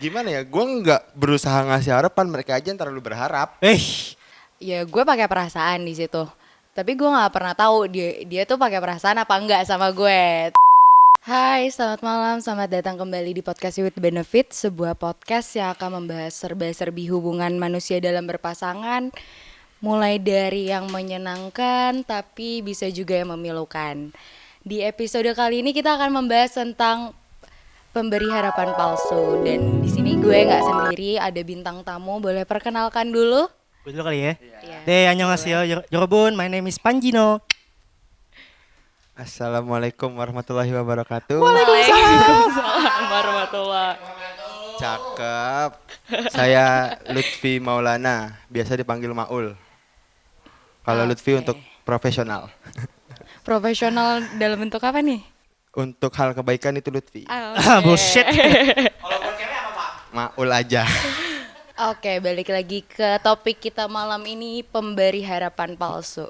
Gimana ya, gue nggak berusaha ngasih harapan, mereka aja yang terlalu berharap. Ya gue pakai perasaan di situ. Tapi gue nggak pernah tahu dia tuh pakai perasaan apa enggak sama gue. Hai, selamat malam. Selamat datang kembali di Podcast with Benefit, sebuah podcast yang akan membahas serba-serbi hubungan manusia dalam berpasangan, mulai dari yang menyenangkan tapi bisa juga yang memilukan. Di episode kali ini kita akan membahas tentang pemberi harapan palsu, dan di sini gue nggak sendiri, ada bintang tamu. Boleh perkenalkan dulu? Gue dulu kali ya. Iya. Annyeonghaseyo, Yorobun, my name is Panjino. Assalamualaikum warahmatullahi wabarakatuh. Waalaikumsalam warahmatullahi. Cakep. Saya Lutfi Maulana, biasa dipanggil Maul. Kalau Lutfi untuk profesional. Profesional dalam bentuk apa nih? Untuk hal kebaikan itu Lutfi. Bullshit. Maul aja. Oke, balik lagi ke topik kita malam ini, pemberi harapan palsu.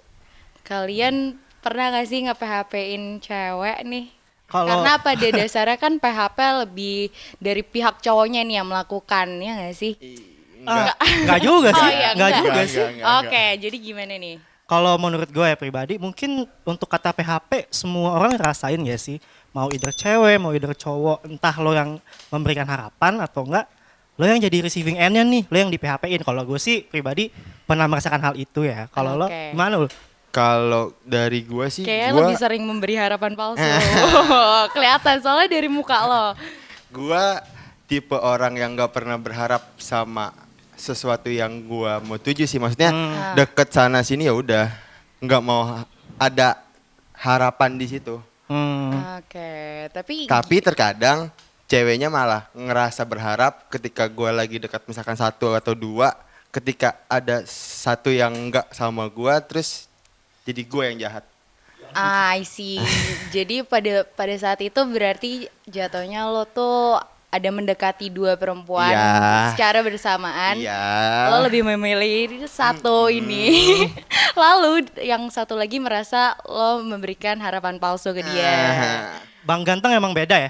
Kalian pernah gak sih nge-PHP-in cewek nih? Karena pada dasarnya kan PHP lebih dari pihak cowoknya nih yang melakukan, ya gak sih? Enggak juga Oh sih. iya, Enggak enggak. juga sih. Oke, jadi gimana nih? Kalau menurut gue ya pribadi, mungkin untuk kata PHP semua orang rasain gak sih? Mau either cewek, mau either cowok, entah lo yang memberikan harapan atau enggak, lo yang jadi receiving end-nya nih, lo yang di PHP-in. Kalau gue sih pribadi pernah merasakan hal itu ya. Kalau lo Oke. gimana lo? Kalau dari gue sih, Kayaknya gue lebih sering memberi harapan palsu. Kelihatan soalnya dari muka lo. tipe orang yang nggak pernah berharap sama sesuatu yang gue mau tuju sih. Maksudnya deket sana sini ya udah, nggak mau ada harapan di situ. Oke, tapi Tapi terkadang ceweknya malah ngerasa berharap ketika gue lagi dekat misalkan satu atau dua, ketika ada satu yang enggak sama gue, terus jadi gue yang jahat. I see. Jadi pada saat itu berarti jatuhnya lo tuh ada mendekati dua perempuan Iya. secara bersamaan. Iya. Lo lebih memilih satu ini. Lalu yang satu lagi merasa lo memberikan harapan palsu ke dia. Bang Ganteng emang beda ya?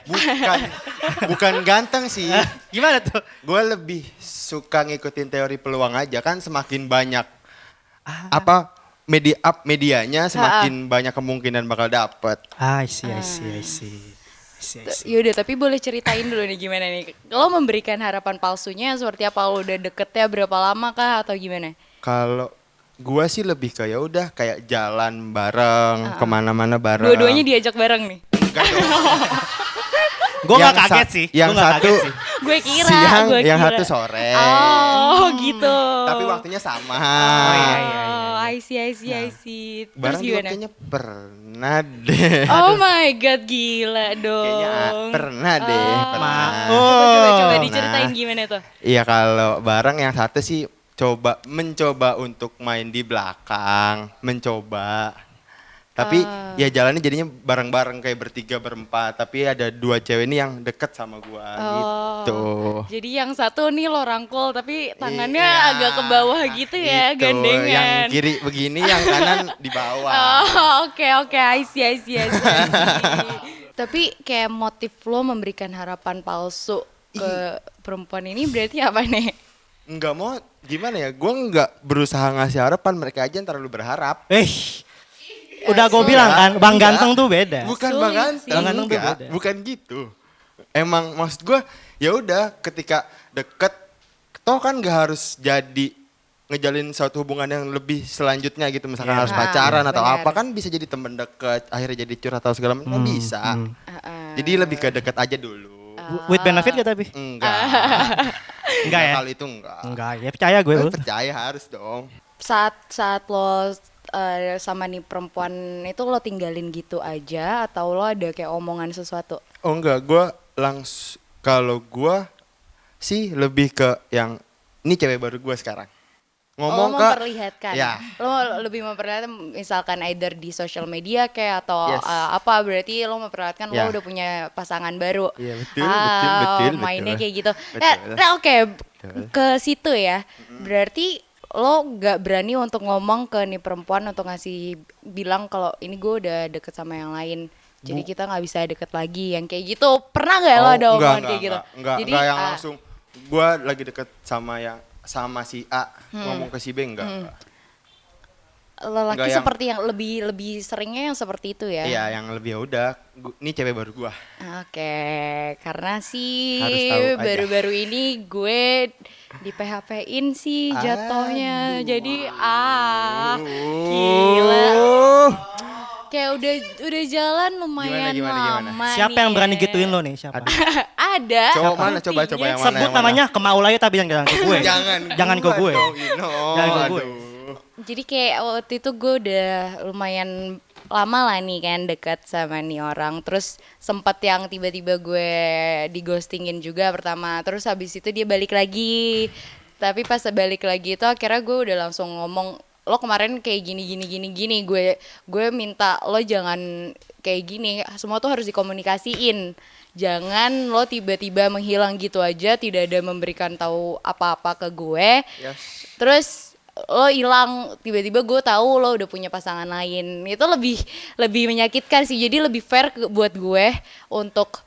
Bukan ganteng sih. Gimana tuh? Gue lebih suka ngikutin teori peluang aja, kan semakin banyak medianya, semakin banyak kemungkinan bakal dapet. I see. Yaudah, tapi boleh ceritain dulu nih gimana nih. Lo memberikan harapan palsunya seperti apa? Lo udah deketnya berapa lama kah atau gimana? Kalau gue sih lebih kayak udah kayak jalan bareng, kemana-mana bareng. Dua-duanya diajak bareng nih. Enggak dong. Gue gak Yang kaget sih. Yang Gua nggak satu kaget sih. Gue kira, siang, gue yang kira. satu sore. Oh gitu. Tapi waktunya sama. Oh, I see. Terus Bareng juga gimana? kayaknya pernah deh. Oh my god, gila dong. Kayaknya pernah deh. Pernah. Coba Nah. diceritain gimana tuh. Iya, kalau bareng yang satu sih mencoba untuk main di belakang, mencoba. Tapi ya jalannya jadinya bareng-bareng kayak bertiga berempat. Tapi ada dua cewek ini yang deket sama gua gitu. Jadi yang satu nih lo rangkul tapi tangannya Iya, agak ke bawah gitu ya, gitu. gandengan. Yang kiri begini, yang kanan di bawah. Oke, I see. Tapi kayak motif lo memberikan harapan palsu ke perempuan ini berarti apa nih? Enggak mau, gimana ya? Gua enggak berusaha ngasih harapan, mereka aja yang terlalu berharap. Udah gue bilang kan, Bang Ganteng tuh beda. Bukan Sulit Bang sih. Ganteng, Bang Ganteng tuh enggak, beda. bukan gitu. Emang maksud gue, ya udah ketika deket, toh kan nggak harus jadi ngejalin suatu hubungan yang lebih selanjutnya gitu. Misalkan Iya. harus pacaran atau benar. apa, kan bisa jadi temen deket, akhirnya jadi curhat atau segala macam, bisa. Jadi lebih ke deket aja dulu. With benefit gak tapi? Enggak. Enggak ya? Kali itu enggak. Enggak, ya percaya gue. Lu Lu. percaya harus dong. Saat lo sama nih perempuan itu lo tinggalin gitu aja atau lo ada kayak omongan sesuatu? Oh enggak, gue kalau gue sih lebih ke yang ini cewek baru gue sekarang. Ngomong ke memperlihatkan. Ya. Lo lebih memperlihatkan misalkan either di social media kayak atau Yes. apa, berarti lo memperlihatkan Ya. lo udah punya pasangan baru. Iya, betul. Mainnya kayak gitu. Betul. Nah, oke, Betul. ke situ ya. Berarti lo gak berani untuk ngomong ke nih perempuan untuk bilang kalau ini gue udah deket sama yang lain. Jadi kita nggak bisa deket lagi yang kayak gitu. Pernah nggak lo ada omongan kayak gitu? Enggak Jadi yang langsung gue lagi deket sama si A ngomong ke si B enggak. Lelaki Enggak yang- seperti yang lebih seringnya yang seperti itu ya. Iya, yang lebih ya udah. Ini cewek baru gue. Oke, karena sih Harus tahu aja. baru-baru ini gue di PHP-in sih jatuhnya. Jadi gila. Kayak udah jalan lumayan Gimana? lama. Siapa nih yang berani ya. gituin lo nih? Siapa? Ada. Cowok mana? Coba buktinya. yang mana? Sebut namanya ke Maulaya tapi jangan ke gue. Jangan ke gue. dong, Ino. Jangan ke gue. Aduh. Jadi kayak waktu itu gue udah lumayan lama lah nih kan dekat sama nih orang. Terus sempet yang tiba-tiba gue di-ghostingin juga pertama. Terus habis itu dia balik lagi. Tapi pas balik lagi itu akhirnya gue udah langsung ngomong, lo kemarin kayak gini. Gue minta lo jangan kayak gini. Semua tuh harus dikomunikasiin. Jangan lo tiba-tiba menghilang gitu aja, tidak ada memberikan tahu apa-apa ke gue. Yes. Terus lo hilang tiba-tiba gue tahu lo udah punya pasangan lain. Itu lebih menyakitkan sih. Jadi lebih fair buat gue untuk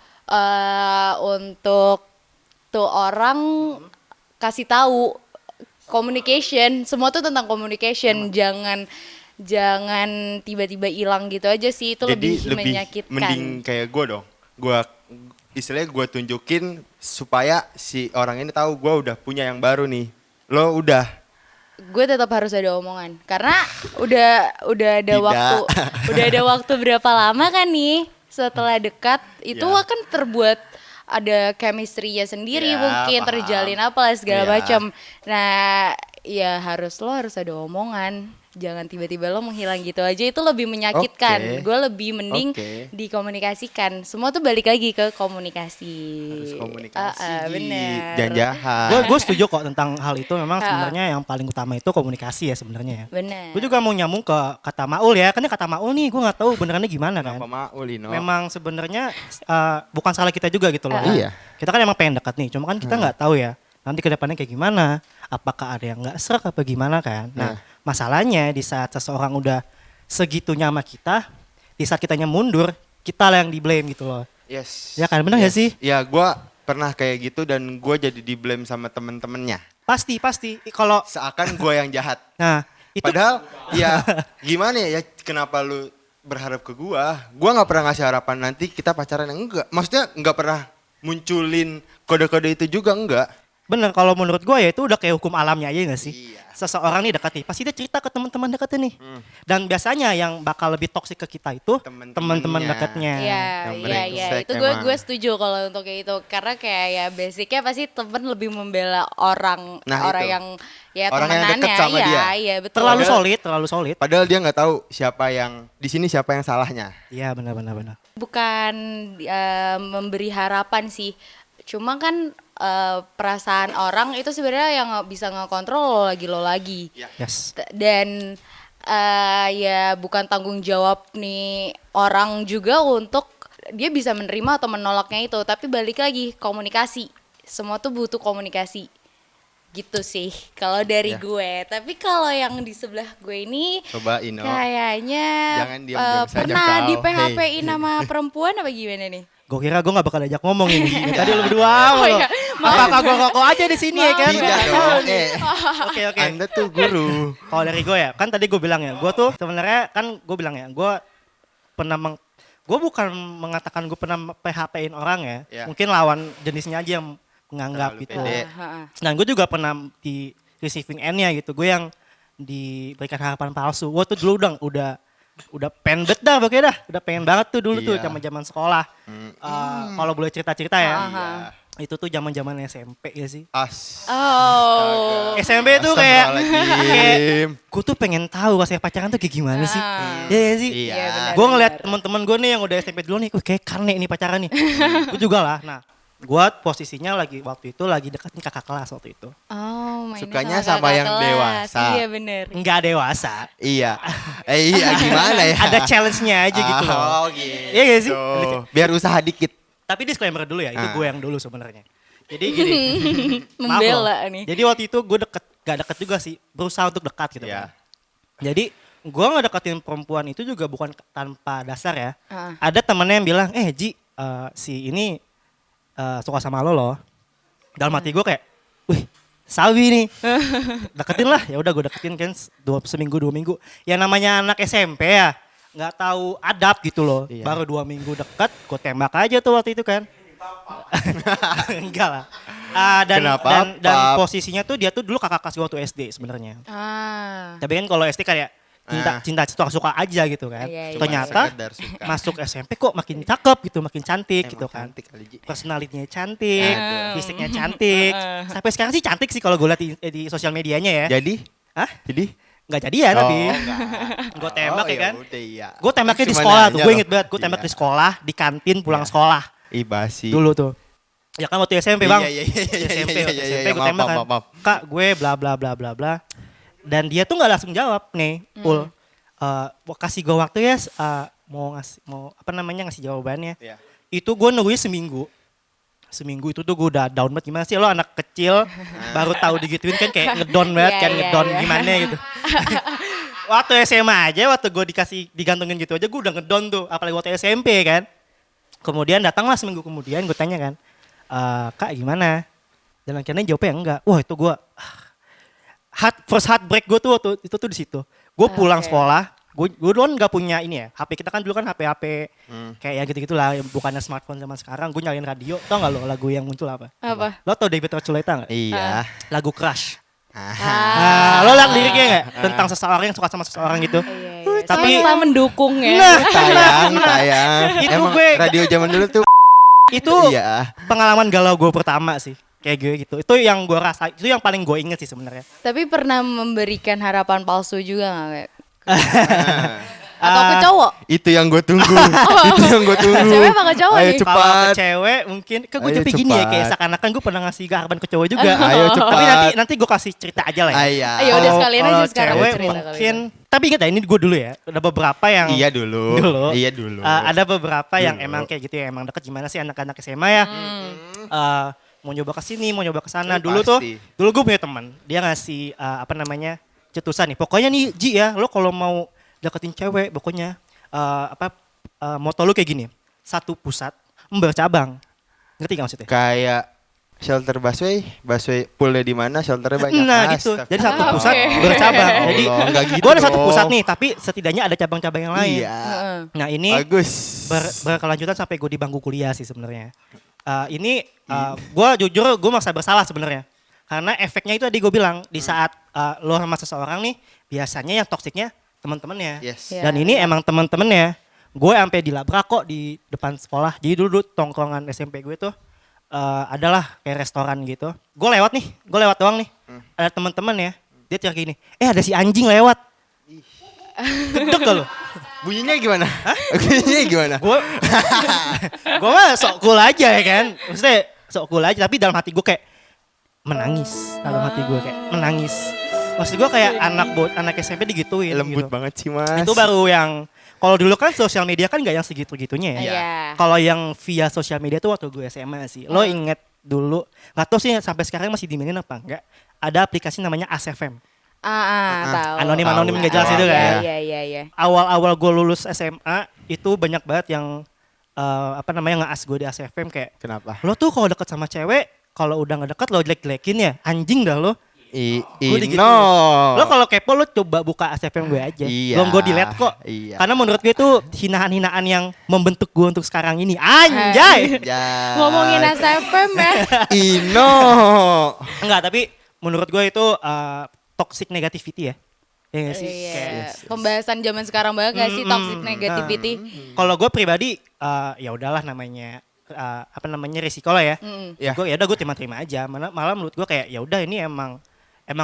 tuh orang kasih tahu communication. Semua tuh tentang communication. Jangan tiba-tiba hilang gitu aja sih. Itu Jadi lebih menyakitkan. mending kayak gue dong. Istilahnya gue tunjukin supaya si orang ini tahu gue udah punya yang baru nih. Lo udah. Gue tetap harus ada omongan karena udah ada Tidak. waktu berapa lama kan nih setelah dekat itu Ya. akan terbuat ada chemistry-nya sendiri Ya, mungkin paham. terjalin apalah segala Ya. macam. Nah, ya lo harus ada omongan. Jangan tiba-tiba lo menghilang gitu aja, itu lebih menyakitkan. Oke. Gue lebih mending Oke. dikomunikasikan. Semua tuh balik lagi ke komunikasi. Harus komunikasi. Bener. Jangan jahat. Gue setuju kok tentang hal itu. Memang sebenarnya yang paling utama itu komunikasi ya sebenarnya ya. Bener. Gue juga mau nyambung ke kata Maul ya. Kan ini kata Maul nih gue nggak tahu benerannya gimana kan. Kenapa Maul, Ino? Memang sebenarnya bukan salah kita juga gitu loh. Iya. Kita kan emang pengen dekat nih. Cuma kan kita nggak tahu ya. Nanti ke depannya kayak gimana. Apakah ada yang nggak serak apa gimana kan. Nah masalahnya di saat seseorang udah segitunya sama kita. Di saat kitanya mundur. Kita lah yang di blame gitu loh. Yes. Ya kan, benar nggak sih? Ya, gue pernah kayak gitu dan gue jadi di blame sama temen-temennya. Pasti. Kalau Seakan gue yang jahat. nah itu Padahal ya gimana ya kenapa lu berharap ke gua nggak pernah ngasih harapan nanti kita pacaran, yang enggak. Maksudnya nggak pernah munculin kode-kode itu juga, enggak. bener, kalau menurut gue ya itu udah kayak hukum alamnya aja gak sih? Iya. Seseorang nih dekat nih, pasti dia cerita ke teman-teman dekatnya nih. Dan biasanya yang bakal lebih toksik ke kita itu teman-teman dekatnya. Iya, Yang iya, brengsek itu emang. gue setuju kalau untuk kayak itu karena kayak ya basicnya pasti temen lebih membela orang Nah, orang itu. yang ya Orang yang temenannya deket sama ya, dia. iya betul. Terlalu Padahal- solid. Padahal dia nggak tahu siapa yang di sini siapa yang salahnya. Iya benar. Bukan memberi harapan sih, cuma kan perasaan orang itu sebenarnya yang bisa ngekontrol lo lagi. Yes. Dan ya bukan tanggung jawab nih orang juga untuk dia bisa menerima atau menolaknya itu, tapi balik lagi komunikasi, semua tuh butuh komunikasi gitu sih kalau dari Ya. gue. Tapi kalau yang di sebelah gue ini Coba Ino. kayaknya Jangan diam-diam saja pernah kau. di PHP-in sama perempuan apa gimana nih? Gue kira gue gak bakal ajak ngomong ini. Tadi lu berdua Oh lo. iya, maaf. Apakah gue kok aja di sini ya kan? Tidak dong. Oke. Anda tuh guru. Kalau dari gue ya, kan tadi gue bilang ya, gue tuh sebenarnya kan gue bilang ya, gue pernah gue bukan mengatakan gue pernah PHP-in orang ya. Ya. Mungkin lawan jenisnya aja yang menganggap Terlalu gitu. pede. Nah gue juga pernah di receiving end-nya gitu. Gue yang diberikan harapan palsu. Gue tuh dulu udah pengen bet dah pokoknya dah. Udah pengen banget tuh dulu tuh Iya. zaman sekolah. Kalau boleh cerita-cerita ya. Iya. Itu tuh zaman SMP ya sih. Oh. SMP tuh kayak Astagfirullahaladzim. gue tuh pengen tahu rasanya pacaran tuh kayak gimana sih. Iya sih. Iya. Iya, benar. Gue ngeliat teman-teman gue nih yang udah SMP dulu nih, kayak karne nih pacaran nih. Gue juga lah. Nah, gue posisinya waktu itu lagi deketin kakak kelas waktu itu. Oh, mainnya Sukanya sama sama kakak yang kelas. dewasa. Iya bener. Enggak dewasa. Iya. Iya gimana ya? Ada challenge-nya aja gitu loh. Oh gitu. Iya gak sih? Biar usaha dikit. Tapi disclaimer dulu ya, itu Ah. gue yang dulu sebenarnya. Jadi gini. maaf Membela loh. nih. Jadi waktu itu gue gak deket juga sih, berusaha untuk dekat gitu Iya. kan. Jadi gue ngedeketin perempuan itu juga bukan tanpa dasar ya. Ada temennya yang bilang, Ji, si ini suka sama lo loh. Dalam hati gue kayak, wih, sawi nih. Deketin lah, ya udah gue deketin kan seminggu 2 minggu. Ya namanya anak SMP ya, nggak tahu adab gitu loh. Iya. Baru 2 minggu deket, gue tembak aja tuh waktu itu kan. Enggak lah. Kenapa, Dan Pap? posisinya tuh dia tuh dulu kakak kelas gue waktu SD sebenarnya. Ah. Tapi kan kalau SD kayak cinta suka aja gitu kan. Iya, iya. Ternyata Sekedar suka. masuk SMP kok makin cakep gitu, makin cantik Emang gitu kan. cantik kali, Ji. Personalitinya cantik, Aduh. fisiknya cantik. Sampai sekarang sih cantik sih kalau gue lihat di sosial medianya ya. Jadi? Hah? Jadi? Nggak jadian tapi. enggak. Gue tembak ya kan. Udah, iya. Gue tembaknya di Cuma sekolah tuh, nanya gue loh. inget banget. Gue tembak Iya. di sekolah, di kantin pulang Iya. sekolah. Basi. Dulu tuh. Ya kan waktu SMP bang. Iya, iya, iya, SMP, iya, waktu iya, SMP iya, gue maaf, tembak kan. maaf, maaf. Kak gue bla bla bla bla bla. Dan dia tuh nggak langsung jawab nih, Ul. Kasih gue waktu ya, mau ngasih jawabannya. Iya. Itu gue nungguin seminggu. Seminggu itu tuh gue udah down banget. Gimana sih lo anak kecil baru tahu digituin kan kayak ngedown banget Iya, kan, iya, ngedown iya. gimana gitu. Waktu SMA aja, waktu gue digantungin gitu aja gue udah ngedown tuh. Apalagi waktu SMP kan. Kemudian datanglah seminggu kemudian gue tanya kan, Kak gimana? Dan akhirnya jawabnya enggak. Wah itu gue, first heartbreak gue tuh waktu itu tuh di situ. Gue pulang Oke. sekolah, gue dulu nggak punya ini ya, HP kita kan dulu kan HP kayak ya gitu-gitulah, bukannya smartphone zaman sekarang. Gue nyalain radio, tau nggak lo lagu yang muncul apa? Apa? Lo tau David Archuleta nggak? Iya. Lagu Crush. Ah. Nah, lo liat liriknya nggak? Tentang seseorang yang suka sama seseorang gitu. Iya, iya. Tapi- Sangat mendukung ya. Nah, Tayang. Itu Emang gue- radio zaman dulu tuh. itu Iya. pengalaman galau gue pertama sih. Kayak gue gitu. Itu yang gue rasa, itu yang paling gue inget sih sebenarnya. Tapi pernah memberikan harapan palsu juga nggak kayak? Atau ke cowok? Itu yang gue tunggu. Itu yang gue tunggu. Cewek apa ke cowok Ayo nih? Kalau ke cepat. cewek mungkin, kan gue Ayo jadi gini ya, cepat. kayak seakan-akan gue pernah ngasih harapan ke cowok juga. Ayo cepat. Tapi nanti gue kasih cerita aja lah ya. Iya. Ayo, udah sekalian aja Kalau sekarang cewek cerita kali mungkin, tapi ingat ya ini gue dulu ya, ada beberapa yang Iya dulu. Iya dulu. Ada beberapa yang Dulu. emang kayak gitu ya, emang deket gimana sih anak-anak SMA ya. Mau nyoba ke sini, mau nyoba ke sana. Itu Dulu pasti. dulu gue punya teman, dia ngasih cetusan nih. Pokoknya nih Ji ya, lo kalau mau deketin cewek, pokoknya moto lu kayak gini. Satu pusat, bercabang. Ngerti gak maksudnya? Kayak shelter busway poolnya di mana, shelternya banyak. Nah gitu. Jadi satu Ah, pusat oke. bercabang. Ya Jadi Allah, nggak gitu gue ada satu dong. pusat nih, tapi setidaknya ada cabang-cabang yang lain. Iya. Heeh. Nah ini Bagus. berkelanjutan sampai gue di bangku kuliah sih sebenarnya. Gue jujur gue merasa bersalah sebenarnya. Karena efeknya itu tadi gue bilang, di saat lo sama seseorang nih, biasanya yang toksiknya teman-temannya. Yes. Iya. Dan ini emang teman-temannya. Gue sampai dilabrak kok di depan sekolah. Jadi dulu tongkrongan SMP gue tuh adalah kayak restoran gitu. Gue lewat doang nih. Ada teman-teman ya, dia teriak gini, ada si anjing lewat. Gedek gak lo? Bunyinya gimana? Bunyinya gimana? Gue mah sok cool aja ya kan. Maksudnya sok cool aja, tapi dalam hati gue kayak menangis. Dalam hati gue kayak menangis. Maksud gue kayak anak SMP digituin. Lembut gitu. banget sih mas. Itu baru yang, kalau dulu kan sosial media kan gak yang segitu-gitunya ya. Iya. Kalau yang via sosial media tuh waktu gue SMA sih. Lo inget dulu, gak tau sih sampai sekarang masih dimainin apa enggak. Ada aplikasi namanya ASFM. Tahu. Anonim Tahu. gak jelas itu kan. Iya. Awal-awal gue lulus SMA itu banyak banget yang nge-as gue di ASFM kayak, Kenapa? lo tuh kalau deket sama cewek, kalau udah gak deket lo jelek-jelekin ya, anjing dah lo. Gua digituin. No. Lo kalau kepo lo coba buka ASFM gue aja. Iya. Belum gue delete kok. Iya. Karena menurut gue itu hinaan-hinaan yang membentuk gue untuk sekarang ini. Anjay. Ya. Ngomongin SFM ya. Ino. Enggak, tapi menurut gue itu toxic negativity ya. Ya nggak sih? Iya. Kayak, Pembahasan zaman sekarang banget gak sih toxic negativity? kalau gue pribadi ya udahlah namanya risiko lah ya. Ya. Gue terima-terima aja. Malah menurut gue kayak ya udah ini emang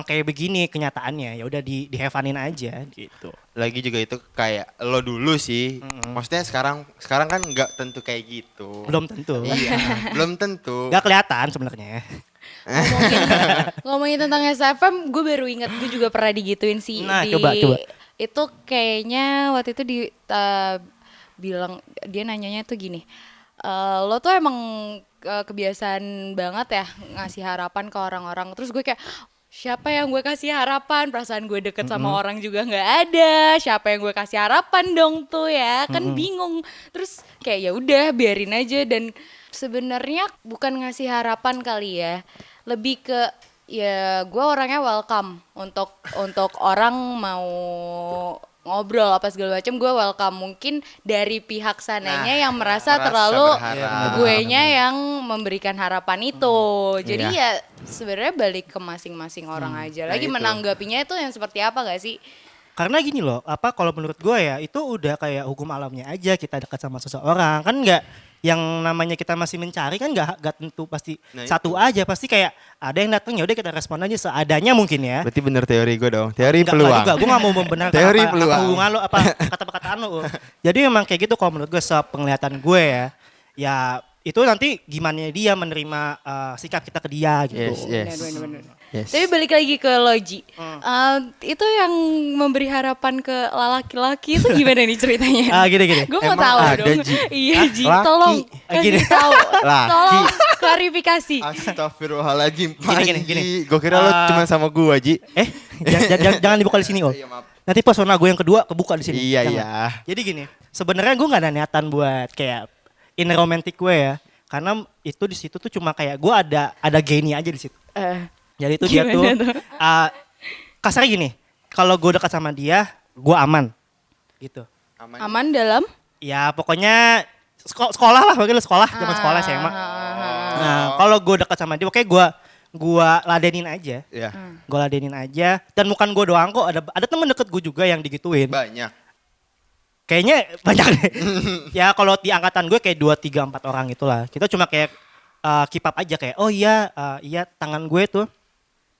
kayak begini kenyataannya. Ya udah di have-fun-in aja gitu. Lagi juga itu kayak lo dulu sih. Maksudnya sekarang kan nggak tentu kayak gitu. Belum tentu. Iya. Belum tentu. Gak kelihatan sebenarnya. Ngomongin tentang SFM, gue baru inget gue juga pernah digituin sih. Nah, coba. Itu kayaknya waktu itu bilang, dia nanyanya tuh gini, lo tuh emang kebiasaan banget ya ngasih harapan ke orang-orang. Terus gue kayak, siapa yang gue kasih harapan? Perasaan gue deket sama orang juga nggak ada. Siapa yang gue kasih harapan dong tuh ya? Kan bingung. Terus kayak ya udah biarin aja. Dan Sebenarnya bukan ngasih harapan kali ya, lebih ke ya gue orangnya welcome untuk orang mau ngobrol apa segala macam, gue welcome. Mungkin dari pihak sananya yang merasa terlalu berharap. guenya yang memberikan harapan itu. Jadi Iya. ya sebenarnya balik ke masing-masing orang aja. Nah Lagi itu. menanggapinya itu yang seperti apa gak sih? Karena gini loh, apa kalau menurut gue ya itu udah kayak hukum alamnya aja kita dekat sama seseorang kan nggak yang namanya kita masih mencari kan nggak tentu pasti Nah, satu aja pasti kayak ada yang datang ya udah kita respon aja seadanya mungkin ya. Berarti bener teori gue dong. Teori Enggak peluang. juga, gue gak mau membenarkan Teori apa peluang. hubungan lo, apa kata perkataan lo. Jadi memang kayak gitu kalau menurut gue sepenglihatan gue ya. Ya itu nanti gimana dia menerima sikap kita ke dia gitu. Yes. Benar. Yes. Tapi balik lagi ke Logi. Itu yang memberi harapan ke laki-laki itu gimana nih ceritanya? Gini. Gue mau Emang tahu ada, dong. Ji? Iya Ji, Laki. tolong Gini. kasih tahu. Laki. Tolong klarifikasi. Astagfirullahaladzim. Gini. Gue kira lo cuma sama gue, Ji. Jangan dibuka di sini, Ul. Iya, maaf. Nanti pesona gue yang kedua kebuka di sini. Iya, Jangan. iya. Jadi gini, sebenarnya gue nggak ada niatan buat kayak inner romantic gue ya. Karena itu di situ tuh cuma kayak gue ada gainnya aja di situ. Jadi itu dia tuh, Gimana tuh? kasarnya gini, kalau gue dekat sama dia, gue aman, gitu. Aman dalam? Ya pokoknya sekolah lah, bagaimana sekolah, zaman sekolah SMA. Nah kalau gue dekat sama dia, pokoknya gue ladenin aja, Iya. gue ladenin aja. Dan bukan gue doang kok, ada temen deket gue juga yang digituin. Banyak. Kayaknya banyak deh. Ya kalau di angkatan gue kayak 2, 3, 4 orang itulah. Kita cuma kayak keep up aja kayak, oh iya, iya tangan gue tuh.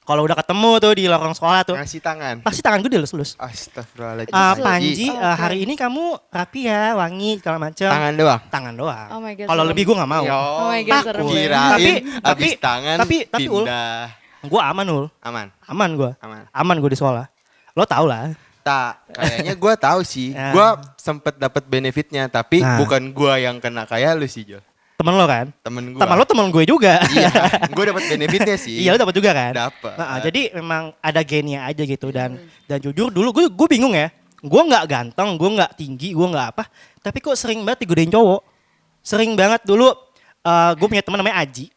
Kalau udah ketemu tuh di lorong sekolah tuh, Ngasih tangan. pasti tangan gue dilus-lus. Astagfirullahaladzim. Panji, Oke. hari ini kamu rapi ya, wangi segala macem. Tangan doang. Tangan doang. Oh my God, Kalau serem. lebih gue nggak mau. Oh my God, serem banget. Kirain Tapi- abis tangan tapi, Ul, pindah. gue aman Ul, Aman. aman gue, Aman. aman gue di sekolah. Lo tau lah. Tak, kayaknya gue tahu sih. Ya. Gue sempet dapat benefitnya, tapi Nah. bukan gue yang kena kayak lu sih, Jo. Temen lo kan? Temen gue. Temen lo temen gue juga. Iya, gue dapat benefitnya sih. Iya lo dapat juga kan? Dapet. Nah, jadi memang ada gainnya aja gitu dan jujur dulu gue bingung ya. Gue nggak ganteng, gue nggak tinggi, gue nggak apa. Tapi kok sering banget digodain cowok. Sering banget dulu. Gue punya teman namanya Aji.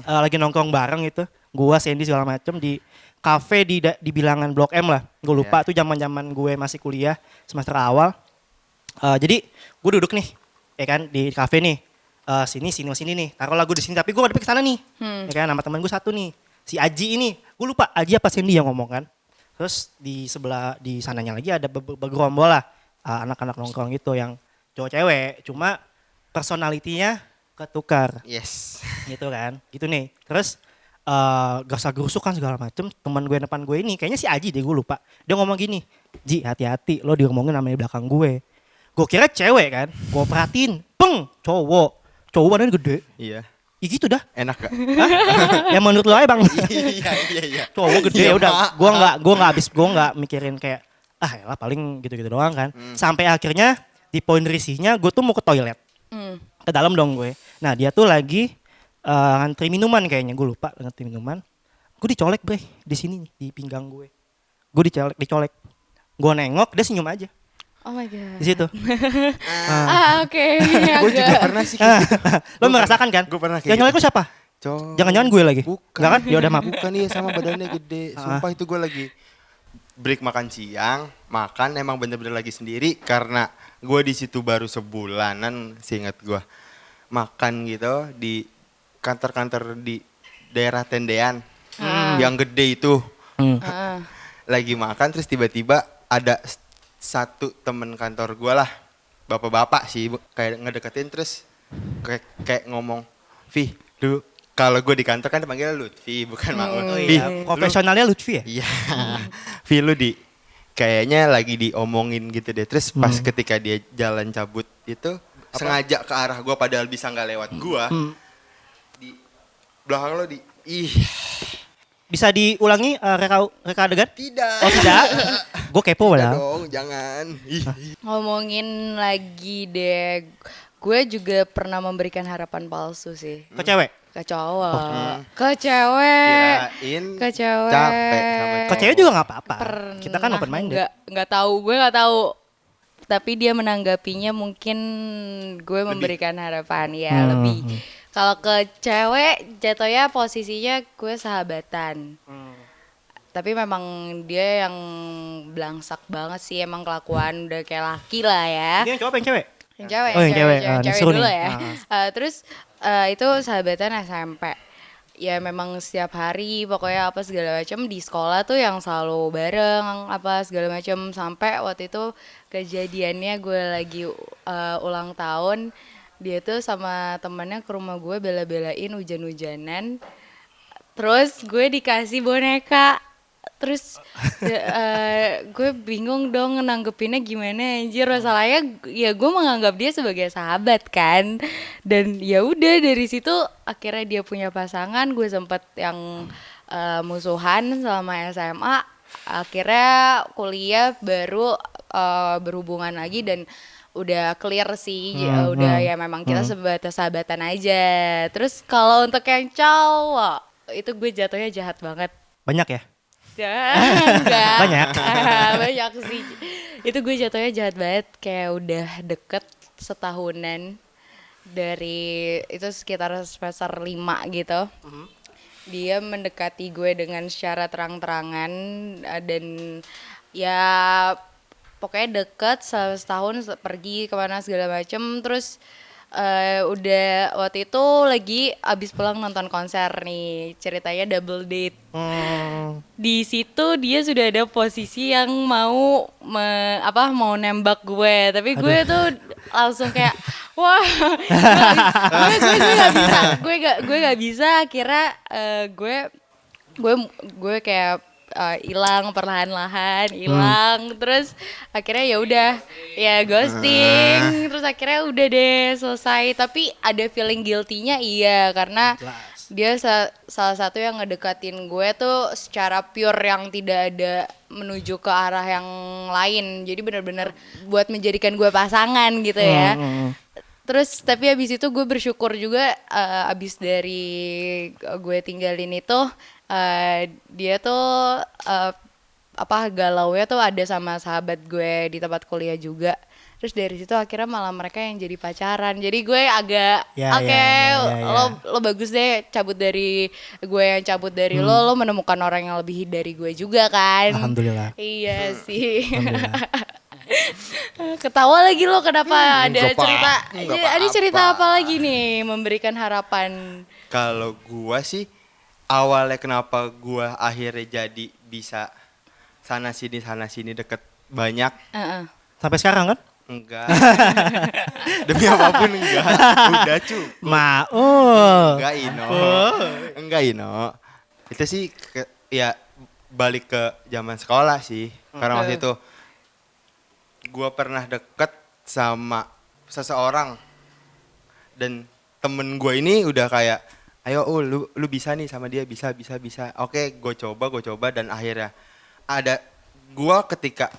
Lagi nongkrong bareng gitu. Gue, Sandy segala macem di kafe di bilangan Blok M lah. Gue lupa tuh zaman gue masih kuliah semester awal. Jadi gue duduk nih, ya kan di kafe nih. Sini nih. Taruhlah gue di sini tapi gue ngadep ke sana nih. Ya kan nama teman gue satu nih. Si Aji ini. Gue lupa Aji apa Sandy yang ngomong kan. Terus di sebelah di sananya lagi ada bergerombol lah anak-anak nongkrong gitu yang cowok cewek. Cuma personalitinya ketukar Yes. gitu kan. Gitu nih. Terus gerasa-gerusuk kan segala macem. Teman gue depan gue ini kayaknya si Aji deh gue lupa. Dia ngomong gini, Ji hati-hati lo diomongin namanya di belakang gue. Gue kira cewek kan. Gue perhatiin, cowok. Cowok badannya gede. Iya. Ya gitu dah. Enak gak? Hah? Ya menurut lo aja bang. Iya. Cowok gede Iya, ya udah. Mak. Gue nggak mikirin kayak ya paling gitu-gitu doang kan. Sampai akhirnya di poin risihnya gue tuh mau ke toilet. Ke dalam dong gue. Nah dia tuh lagi ngantri minuman kayaknya gue lupa ngantri minuman. Gue dicolek bre di sini nih, di pinggang gue. Gue dicolek. Gue nengok dia senyum aja Oh my God. di situ. Oke. Gue juga pernah sih. Lo merasakan kan? Gue pernah kayak Yang nyolek gitu. lu siapa? Jangan-jangan gue lagi? Bukan. Enggak kan? Ya udah maaf. Bukan iya sama badannya gede. Sumpah itu gue lagi break makan siang, makan emang bener-bener lagi sendiri karena gue di situ baru sebulanan, seingat gue makan gitu di kantor-kantor di daerah tendean yang gede itu. Lagi makan terus tiba-tiba ada satu temen kantor gue lah, bapak-bapak sih kayak ngedeketin terus kayak ngomong, Vi, lu kalau gue di kantor kan dipanggil Lutfi bukan Maun. Oh Vi, iya, profesionalnya Lutfi ya? Iya. Vi lu kayaknya lagi diomongin gitu deh. Terus pas ketika dia jalan cabut itu sengaja ke arah gua padahal bisa nggak lewat gua. Di belakang lo Bisa diulangi reka adegan? tidak. Oh tidak? Gue kepo Tidak padahal. dong, jangan. Ngomongin lagi deh, gue juga pernah memberikan harapan palsu sih Ke cewek? ke cowok, ke cewek, Kirain ke cewek. capek sama Ke cewek juga gak apa-apa. Pernah, Kita kan open minded. nggak tahu, gue nggak tahu tapi dia menanggapinya mungkin gue memberikan harapan ya lebih. Kalau ke cewek jatuhnya posisinya gue sahabatan. Tapi memang dia yang belangsak banget sih, emang kelakuan udah kayak laki lah ya. Ini yang cowok apa yang cewek? Yang cewek, Oh, yang cewek. yang Ini cewek seru dulu nih. ya. Terus itu sahabatan SMP. Ya memang setiap hari pokoknya apa segala macam di sekolah tuh yang selalu bareng apa segala macam, sampai waktu itu kejadiannya gue lagi ulang tahun, dia tuh sama temennya ke rumah gue bela-belain hujan-hujanan, terus gue dikasih boneka. Terus gue bingung dong nanggepinnya gimana, anjir. Masalahnya ya gue menganggap dia sebagai sahabat kan. Dan ya udah dari situ akhirnya dia punya pasangan, gue sempet yang musuhan selama SMA. Akhirnya kuliah baru berhubungan lagi dan udah clear sih, udah ya memang kita sebatas sahabatan aja. Terus kalau untuk yang cowok itu gue jatuhnya jahat banget. Banyak ya? Enggak. Banyak. Banyak sih. Itu gue jatuhnya jahat banget, kayak udah deket setahunan. Dari itu sekitar semester 5 gitu. Dia mendekati gue dengan secara terang-terangan dan ya pokoknya deket setahun pergi kemana segala macem. Terus udah waktu itu lagi abis pulang nonton konser nih, ceritanya double date. Di situ dia sudah ada posisi yang mau mau nembak gue, tapi gue tuh langsung kayak wah gue gak bisa. Akhirnya gue kayak hilang perlahan-lahan, hilang. Terus akhirnya ya udah ya ghosting. Terus akhirnya udah deh selesai. Tapi ada feeling guilty-nya iya, karena dia salah satu yang ngedekatin gue tuh secara pure, yang tidak ada menuju ke arah yang lain. Jadi benar-benar buat menjadikan gue pasangan gitu ya. Terus tapi abis itu gue bersyukur juga, abis dari gue tinggalin itu dia tuh galaunya tuh ada sama sahabat gue di tempat kuliah juga. Terus dari situ akhirnya malah mereka yang jadi pacaran. Jadi gue agak lo bagus deh cabut dari gue, yang cabut dari lo menemukan orang yang lebih dari gue juga kan. Alhamdulillah. Iya sih. Ketawa lagi lo, kenapa? Ada cerita? Ada cerita apa lagi nih memberikan harapan? Kalau gua sih awalnya kenapa gua akhirnya jadi bisa sana sini deket banyak. Sampai sekarang kan? Enggak. Demi apapun enggak. Udah cukup. Enggak Ino. Itu sih ya balik ke zaman sekolah sih. Karena waktu itu gue pernah deket sama seseorang dan temen gue ini udah kayak, ayo lu bisa nih sama dia, bisa. Oke, gue coba dan akhirnya ada gue ketika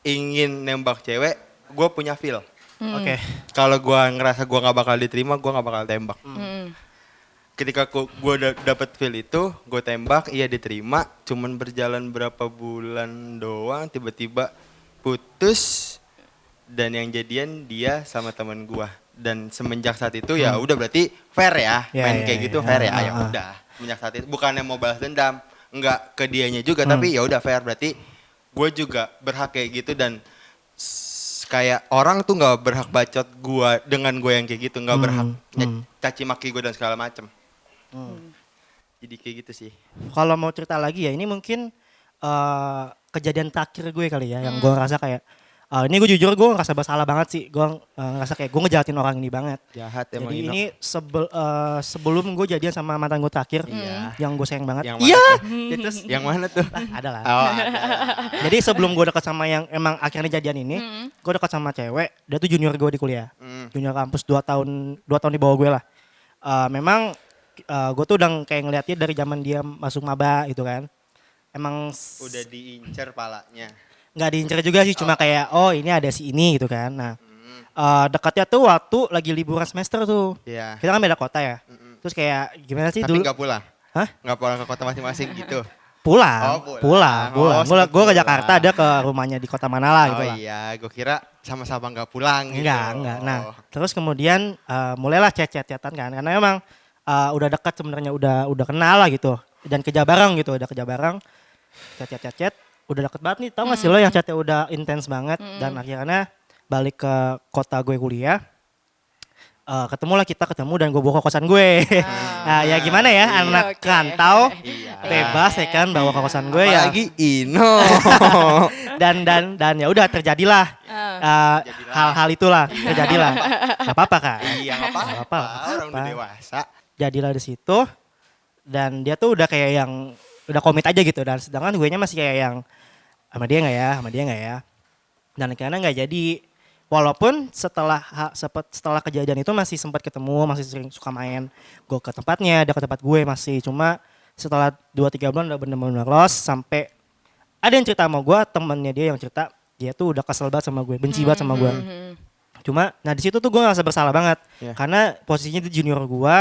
ingin nembak cewek, gue punya feel. Oke. Kalau gue ngerasa gue nggak bakal diterima, gue nggak bakal tembak. Ketika gue dapet feel itu, gue tembak, iya diterima. Cuman berjalan berapa bulan doang, tiba-tiba putus, dan yang jadian dia sama teman gua. Dan semenjak saat itu ya udah berarti fair ya, main kayak gitu fair ya. Ya udah, semenjak saat itu bukannya mau balas dendam, enggak ke dianya juga, tapi ya udah fair, berarti gue juga berhak kayak gitu. Dan kayak orang tuh nggak berhak bacot gua dengan gue yang kayak gitu, nggak berhak caci maki gue dan segala macem. Jadi kayak gitu sih. Kalau mau cerita lagi ya, ini mungkin kejadian terakhir gue kali ya, yang gue ngerasa kayak ini gue jujur gue ngerasa bersalah banget sih. Gue ngerasa kayak gue ngejahatin orang ini banget. Jahat emang. Jadi Ino. ini sebelum gue jadian sama mantan gue terakhir, yang gue sayang banget. Yang mana tuh? Yang mana tuh? Ada lah. Oh, ada. Jadi sebelum gue dekat sama yang emang akhirnya jadian ini, gue dekat sama cewek. Dia tuh junior gue di kuliah, junior kampus 2 tahun di bawah gue lah. Memang gue tuh udah kayak ngeliatnya dari zaman dia masuk maba gitu kan. Emang Udah diincer palanya. nggak diincer juga sih, cuma kayak ini ada si ini gitu kan. Nah dekatnya tuh waktu lagi liburan semester tuh. Iya. Kita kan beda kota ya. Terus kayak gimana sih Tapi dulu? nggak pulang. Hah? Nggak pulang ke kota masing-masing gitu. Pulang. Oh, sempet Gue ke pulang. Jakarta, dia ke rumahnya di kota mana lah gitu Oh lah. iya, gue kira sama-sama nggak pulang gitu. Enggak. Nah, terus kemudian mulailah chat-chatan kan. Karena emang udah dekat sebenarnya, udah kenal lah gitu. Dan kerja bareng gitu, udah kerja bareng. Chat. Udah deket banget nih, tau gak sih lo yang chatnya udah intens banget. Dan akhirnya balik ke kota gue kuliah. Ketemu dan gue bawa ke kosan gue. Nah ya gimana ya, Iya. anak Oke. rantau Iya. bebas ya kan bawa ke kosan gue ya. Apalagi Ino. Dan ya udah terjadilah hal-hal itulah terjadilah. Gak apa-apa kan? Iya nggak Nggak apa-apa, apa-apa. orang udah dewasa. Jadilah di situ dan dia tuh udah kayak yang udah komit aja gitu, dan sedangkan gue nya masih kayak yang sama dia nggak ya, dan akhirnya nggak jadi. Walaupun setelah kejadian itu masih sempat ketemu, masih sering suka main. Gue ke tempatnya, dia ke tempat gue masih. Cuma setelah 2-3 bulan udah bener-bener lost. Sampai ada yang cerita sama gue, temennya dia yang cerita, dia tuh udah kesel banget sama gue, benci banget sama gue. Cuma, nah di situ tuh gue ngerasa bersalah banget, Iya. karena posisinya dia junior gue,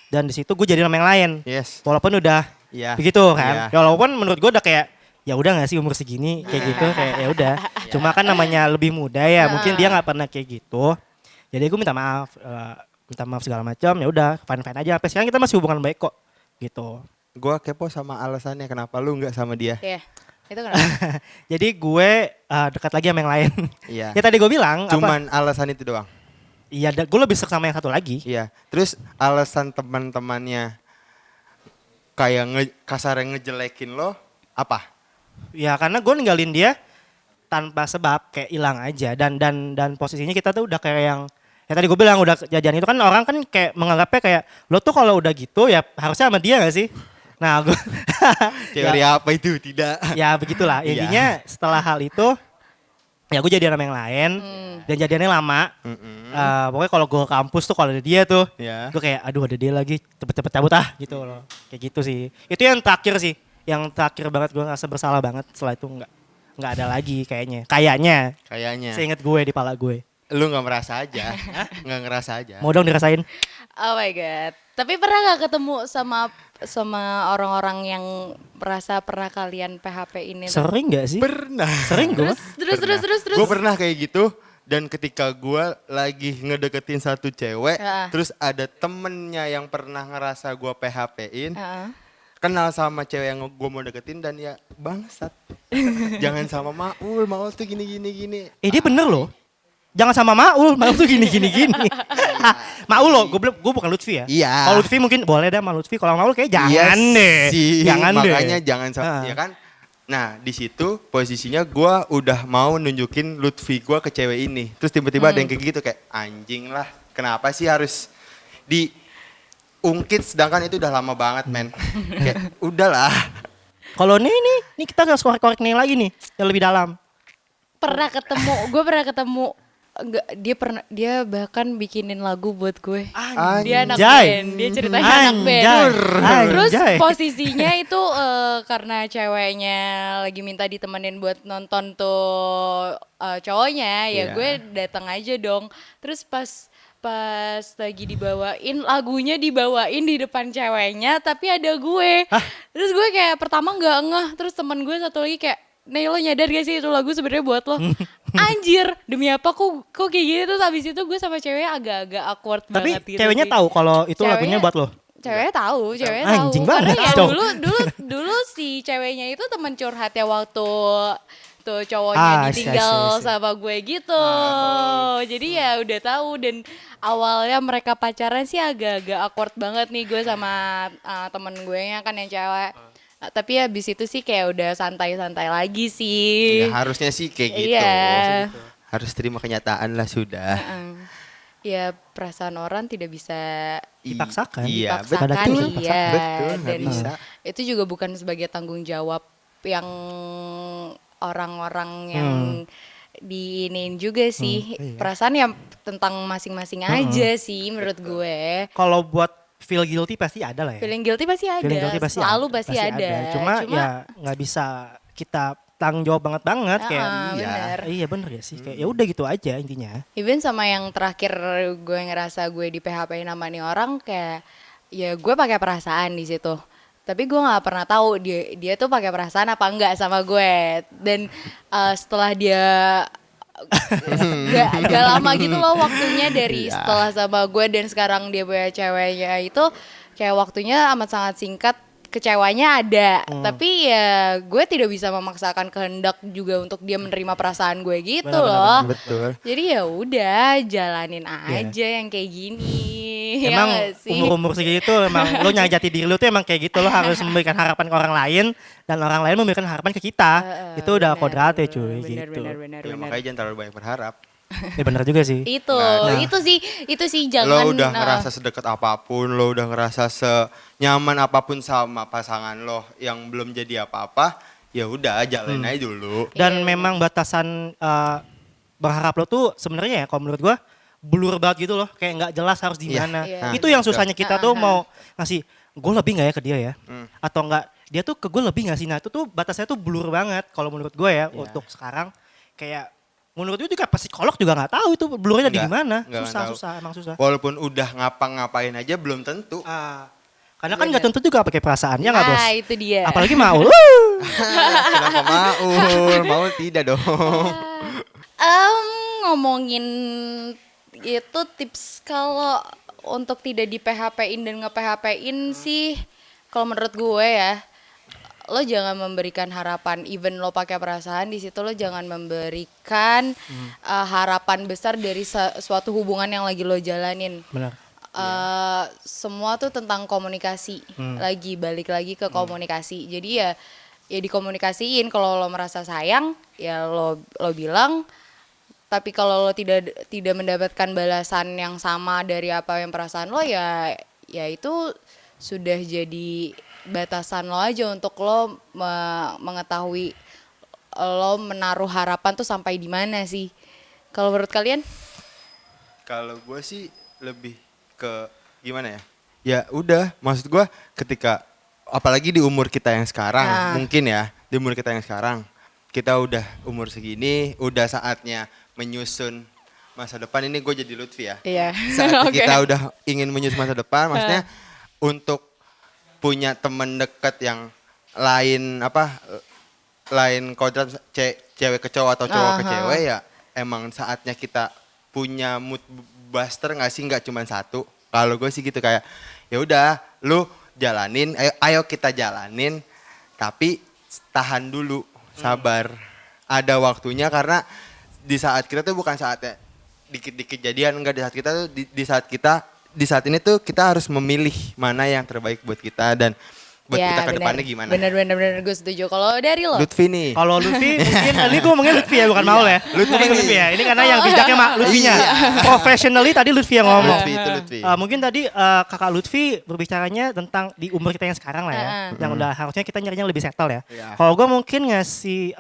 dan di situ gue jadi nama yang lain. Yes. Walaupun udah Iya. begitu kan, Iya. ya walaupun menurut gue udah kayak ya udah nggak sih umur segini kayak gitu, kayak ya udah. Cuma kan namanya lebih muda ya, mungkin dia nggak pernah kayak gitu. Jadi gue minta maaf segala macam. Ya udah, fine aja. Sampai sekarang kita masih hubungan baik kok, gitu. Gue kepo sama alasannya kenapa lu nggak sama dia. Iya. Itu kenapa? Jadi gue dekat lagi sama yang lain. Iya. Ya tadi gue bilang apa? Cuman alasan itu doang. Iya, gue lebih suka sama yang satu lagi. Iya. Terus alasan teman-temannya kayak kasarnya ngejelekin lo apa? Ya karena gue ninggalin dia tanpa sebab, kayak hilang aja, dan posisinya kita tuh udah kayak yang ya tadi gue bilang udah kejadian itu kan, orang kan kayak menganggapnya kayak lo tuh kalau udah gitu ya harusnya sama dia gak sih? Nah gue Teori apa itu? Tidak. ya begitulah Iya. intinya. Setelah hal itu ya gue jadian sama yang lain, dan jadiannya lama. Pokoknya kalau gue ke kampus tuh kalau ada dia tuh, Iya. gue kayak aduh ada dia lagi, cepet-cepet cabut gitu loh, kayak gitu sih. Itu yang terakhir sih, yang terakhir banget gue ngerasa bersalah banget. Setelah itu nggak ada lagi kayaknya Kayaknya. seinget gue di pala gue. Lu nggak merasa aja. Nggak ngerasa aja. Mau dong dirasain. Oh my god. Tapi pernah gak ketemu sama orang-orang yang merasa pernah kalian PHP ini? Sering gak sih? Pernah. Sering gue. Terus. Gue pernah kayak gitu. Dan ketika gue lagi ngedeketin satu cewek, terus ada temennya yang pernah ngerasa gue PHP-in, kenal sama cewek yang gue mau deketin, dan ya bangsat. Jangan sama Maul tuh gini. Dia bener loh. Jangan sama Maul tuh gini. Maul loh, gue bukan Lutfi ya. Iya. Kalau Lutfi mungkin boleh deh sama Lutfi, kalau Maul kayak jangan Iya deh. sih, Jangan deh. makanya jangan ya kan. Nah di situ posisinya gue udah mau nunjukin Lutfi gue ke cewek ini, terus tiba-tiba ada yang kayak gitu, kayak anjing lah, kenapa sih harus diungkit sedangkan itu udah lama banget men. Kayak udahlah. Kalau nih kita harus korek-korek nih lagi nih, yang lebih dalam. Gue pernah ketemu. Enggak, dia bahkan bikinin lagu buat gue. Dia anak Anjay. band, dia ceritanya anak band. Anjay. Terus Anjay. posisinya itu karena ceweknya lagi minta ditemenin buat nonton tuh cowoknya, ya Iya. gue datang aja dong. Terus pas lagi lagunya dibawain di depan ceweknya, tapi ada gue. Terus gue kayak pertama nggak ngeh, terus teman gue satu lagi kayak, "Nih lo nyadar gak sih itu lagu sebenarnya buat lo?" Anjir, demi apa kok kayak gitu. Terus habis itu gue sama ceweknya agak-agak awkward Tapi banget gitu ceweknya sih. tahu kalau itu lagunya buat lo. Ceweknya tahu. Anjing Karena banget ya dong. dulu si ceweknya itu teman curhatnya waktu tuh cowoknya ditinggal sama gue gitu. Jadi ya udah tahu, dan awalnya mereka pacaran sih agak-agak awkward banget nih gue sama temen gue nya kan yang cewek. Tapi habis itu sih kayak udah santai-santai lagi sih. Ya harusnya sih kayak gitu. Iya. Harus terima kenyataan lah sudah. Ya perasaan orang tidak bisa Dipaksakan. Iya, dipaksakan, betul. iya. Betul, nggak Dan bisa. itu juga bukan sebagai tanggung jawab yang orang-orang yang diinin juga sih. Perasaan ya tentang masing-masing aja sih menurut gue. Kalau buat feel guilty pasti ada lah ya. Feeling guilty pasti ada. Feeling guilty pasti Selalu ada, pasti ada. Cuma ya nggak bisa kita tanggung jawab banget kayak bener. iya bener ya sih, kayak ya udah gitu aja intinya. Even sama yang terakhir gue ngerasa gue di PHP nama nih orang, kayak ya gue pakai perasaan di situ. Tapi gue nggak pernah tahu dia tuh pakai perasaan apa enggak sama gue. Dan setelah dia gak lama gitu loh waktunya dari Iya. setelah sama gue dan sekarang dia punya ceweknya itu kayak waktunya amat sangat singkat, kecewanya ada. Tapi ya gue tidak bisa memaksakan kehendak juga untuk dia menerima perasaan gue gitu loh. Betul. Jadi ya udah jalanin aja yang kayak gini. Ya Emang nggak sih? umur-umur segitu emang lo nyari jati diri lo tuh emang kayak gitu, lo harus memberikan harapan ke orang lain dan orang lain memberikan harapan ke kita. Itu udah kodratnya cuy Bener, gitu. bener. Ya makanya jangan terlalu banyak berharap. Ya bener juga sih. Itu sih jangan Lo udah ngerasa sedekat apapun, lo udah ngerasa senyaman apapun sama pasangan lo yang belum jadi apa-apa, ya udah jalanin aja dulu. Dan Iya, memang batasan berharap lo tuh sebenarnya ya kalau menurut gua blur banget gitu loh, kayak nggak jelas harus di Iya. mana. Iya. Itu yang susahnya kita tuh mau ngasih gue lebih nggak ya ke dia ya, atau enggak dia tuh ke gue lebih nggak sih. Nah itu tuh batasnya tuh blur banget kalau menurut gue ya untuk sekarang. Kayak menurut gue juga pas psikolog juga nggak tahu itu blurnya di Nggak, mana. nggak tahu. Susah emang susah. Walaupun udah ngapa-ngapain aja belum tentu. Karena kan nggak tentu juga pakai perasaannya nggak bos. Nah itu dia. Apalagi mau. Kenapa mau tidak dong. Ngomongin itu tips kalau untuk tidak di PHP-in dan nge-PHP-in sih kalau menurut gue ya, lo jangan memberikan harapan, even lo pakai perasaan di situ lo jangan memberikan harapan besar dari suatu hubungan yang lagi lo jalanin. Benar. Semua tuh tentang komunikasi, balik lagi ke komunikasi. Jadi ya dikomunikasiin. Kalau lo merasa sayang ya lo bilang. Tapi kalau lo tidak mendapatkan balasan yang sama dari apa yang perasaan lo ya itu sudah jadi batasan lo aja untuk lo mengetahui lo menaruh harapan tuh sampai di mana sih. Kalau menurut kalian? Kalau gue sih lebih ke gimana ya? Ya udah, maksud gue ketika apalagi di umur kita yang sekarang, mungkin ya di umur kita yang sekarang, kita udah umur segini, udah saatnya menyusun masa depan. Ini gue jadi Lutfi ya. Iya. Saat Oke. kita udah ingin menyusun masa depan, maksudnya untuk punya temen deket yang lain lain kodrat cewek ke cowok atau cowok ke cewek ya emang saatnya kita punya mood buster nggak sih, nggak cuma satu. Kalau gue sih gitu kayak ya udah lu jalanin, ayo kita jalanin, tapi tahan dulu, sabar. Ada waktunya karena di saat kita tuh bukan saatnya dikit-dikit jadian, enggak. Di saat kita tuh di saat ini tuh kita harus memilih mana yang terbaik buat kita dan buat Ya, kita ke benar. depannya gimana. Bener gue setuju. Kalau dari lo? Lutfi nih. Kalau Lutfi mungkin ini gue ngomongin Lutfi ya bukan Maul ya. Lutfi ya. Ini karena yang bijaknya Lutfinya. Professionally tadi Lutfi yang ngomong. Lutfi itu Lutfi. Mungkin tadi kakak Lutfi berbicaranya tentang di umur kita yang sekarang lah ya. Yang udah harusnya kita nyarinya lebih settle ya. Iya. Kalau gue mungkin ngasih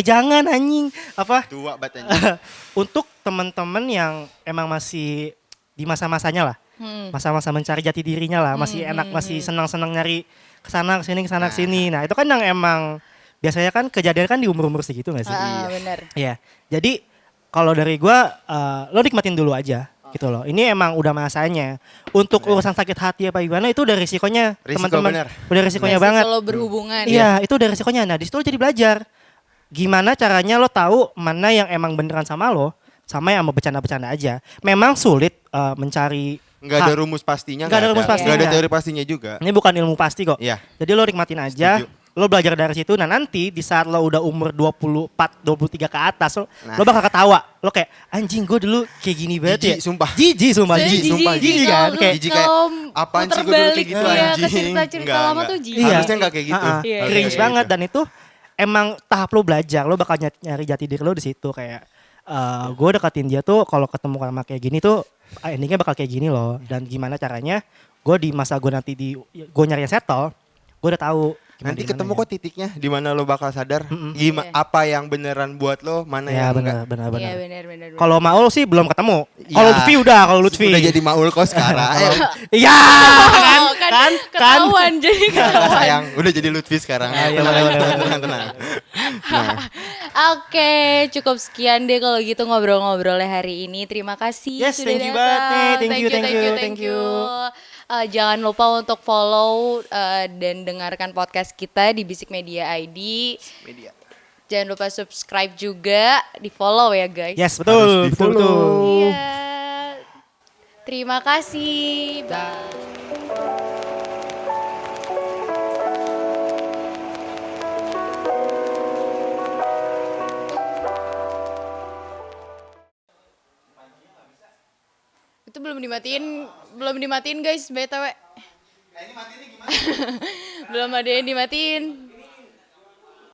jangan anjing Tua batanya. untuk teman-teman yang emang masih di masa-masanya lah. Masa-masa mencari jati dirinya lah, masih enak, masih senang-senang nyari kesana kesini. Nah itu kan yang emang biasanya kan kejadian kan di umur-umur segitu gak sih? Bener. Iya. Jadi kalau dari gua lo nikmatin dulu aja gitu loh. Ini emang udah masanya. Untuk urusan sakit hati apa gimana itu udah risikonya Risiko teman-teman. bener. Udah risikonya banget. Kalau berhubungan. Iya, itu udah risikonya. Nah, di situ lo jadi belajar. Gimana caranya lo tahu mana yang emang beneran sama lo, sama yang mau bercanda-bercanda aja. Memang sulit mencari Nggak ada rumus pastinya. Nggak ada rumus pastinya. Nggak ada teori pastinya juga. Ini bukan ilmu pasti kok. Iya. Jadi lo nikmatin aja. Setuju. Lo belajar dari situ. Nah nanti di saat lo udah umur 24, 23 ke atas. Lo Nah. bakal ketawa. Lo kayak anjing gue dulu kayak gini banget ya. Jijik, sumpah. Jijik sumpah. Jadi Jijik sumpah. jijik Jijik kan. kalau- Kayak Jijik kayak, kalau apaan sih puter gue dulu kayak balik, gitu iya, ke anjing. cerita-cerita Nggak, lama nggak. tuh jijik. Iya. Harusnya nggak kayak gitu. Ah, Iya, Harusnya cringe kayak banget gitu. dan itu emang tahap lo belajar. Lo bakal nyari jati diri lo di situ kayak gue deketin dia tuh kalau ketemu sama kayak gini tuh endingnya bakal kayak gini loh. Dan gimana caranya gue di masa gue nanti gue nyari yang settle, gue udah tahu. Nanti ketemu kok titiknya di mana lo bakal sadar apa yang beneran buat lo, mana Ya yang enggak. benar. Iya benar. Kalau Maul sih belum ketemu. Ya. Kalau Lutfi udah, kalau Lutfi. Udah jadi maul kok sekarang. Ayo. Iya, Oh, kan ketahuan jadi ketahuan. Sayang, udah jadi Lutfi sekarang. Ayo, Tenang, boleh, tenang. Nah, Oke, cukup sekian deh kalau gitu ngobrol-ngobrolnya hari ini. Terima kasih Yes, sudah thank you datang. banget nih. Thank you. Jangan lupa untuk follow dan dengarkan podcast kita di Bisik Media ID. Media. Jangan lupa subscribe juga, di follow ya guys. Yes, Harus betul, betul, di-follow. betul. Iya. Terima kasih. Bye. Itu belum dimatiin guys, BTW. Belum ada yang dimatiin.